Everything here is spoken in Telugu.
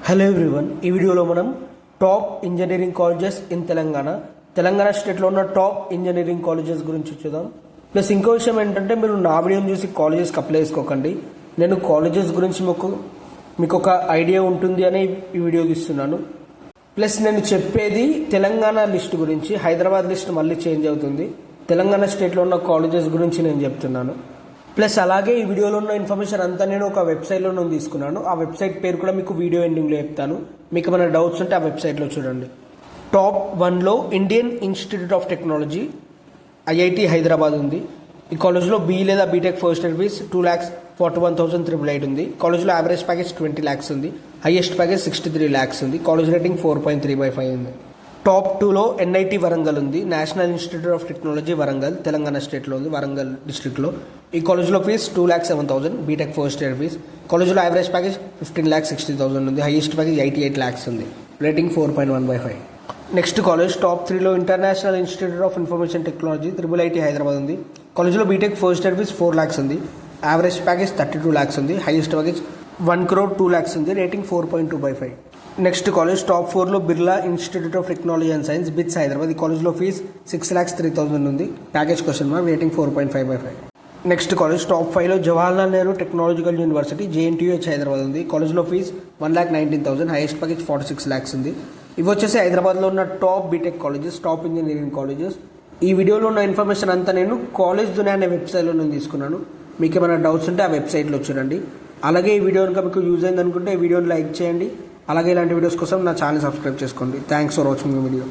హలో ఎవ్రీవన్, ఈ వీడియోలో మనం top engineering colleges in Telangana స్టేట్లో ఉన్న టాప్ ఇంజనీరింగ్ కాలేజెస్ గురించి చూద్దాం. ప్లస్ ఇంకో విషయం ఏంటంటే, మీరు నా వీడియోని చూసి కాలేజెస్కి అప్లై చేసుకోకండి. నేను కాలేజెస్ గురించి మీకు ఒక ఐడియా ఉంటుంది అని ఈ వీడియో ఇస్తున్నాను. ప్లస్ నేను చెప్పేది తెలంగాణ లిస్ట్ గురించి, హైదరాబాద్ లిస్ట్ మళ్ళీ చేంజ్ అవుతుంది. తెలంగాణ స్టేట్లో ఉన్న కాలేజెస్ గురించి నేను చెప్తున్నాను. ప్లస్ అలాగే ఈ వీడియోలో ఉన్న ఇన్ఫర్మేషన్ అంతా నేను ఒక వెబ్సైట్లో నేను తీసుకున్నాను. ఆ వెబ్సైట్ పేరు కూడా మీకు వీడియో ఎండింగ్లో చెప్తాను. మీకు ఏమైనా డౌట్స్ ఉంటే ఆ వెబ్సైట్లో చూడండి. టాప్ 1లో Indian institute of technology IIT Hyderabad ఉంది. ఈ కాలేజ్లో బీ లేదా బీటెక్ ఫస్ట్ ఇయర్ ఫీజ్ 2,41,388 ఉంది. కాలేజ్లో యావరేజ్ ప్యాకేజ్ 20 lakhs ఉంది. హైయెస్ట్ ప్యాకేజ్ 63 lakhs ఉంది. కాలేజ్ రేటింగ్ 4.3/5 ఉంది. టాప్ 2లో ఎన్ఐటి వరంగల్ ఉంది. National institute of technology Warangal Telangana స్టేట్లో ఉంది, వరంగల్ డిస్ట్రిక్ట్లో. ఈ కాలేజ్లో fees 2,07,000, BTech first year fees. కాలేజ్లో యావరేజ్ ప్యాకేజ్ 15,60,000 ఉంది. హైయెస్ట్ ప్యాకేజ్ 88 lakhs ఉంది. రేటింగ్ 4.1/5. నెక్స్ట్ కాలేజ్ టాప్ 3లో international institute of information technology IIIT Hyderabad ఉంది. కాలేజ్లో BTech first year fees 4 lakhs ఉంది. యావరేజ్ ప్యాకేజ్ 32 lakhs ఉంది. హైయెస్ట్ ప్యాకేజ్ 1,02 lakhs ఉంది. రేటింగ్ 4.2/5. నెక్స్ట్ కాలేజ్ టాప్ 4లో Birla institute of technology and science BITS Hyderabad. ఈ కాలేజ్లో ఫీజ్ 6,03,000 ఉంది. Package question mark. Rating 4.5/5. Next college top 5లో Jawaharlal Nehru technological university JNTU Hyderabad ఉంది. కాలేజ్లో ఫీజ్ 1,19,000. హైయెస్ట్ ప్యాకేజ్ 46 lakhs ఉంది. ఇవి వచ్చేసి హైదరాబాద్లో ఉన్న top BTech colleges, top engineering colleges. ఈ వీడియోలో ఉన్న ఇన్ఫర్మేషన్ అంతా నేను కాలేజ్ దునియా అనే వెబ్సైట్లో నేను తీసుకున్నాను. మీకు ఏమైనా డౌట్స్ ఉంటే ఆ వెబ్సైట్లో చూడండి. అలాగే ఈ వీడియో కనుక మీకు యూజ్ అయింది అనుకుంటే ఈ వీడియోని లైక్ చేయండి. అలాగే ఇలాంటి వీడియోస్ కోసం నా ఛానల్ సబ్స్క్రైబ్ చేసుకోండి. Thanks for watching my video.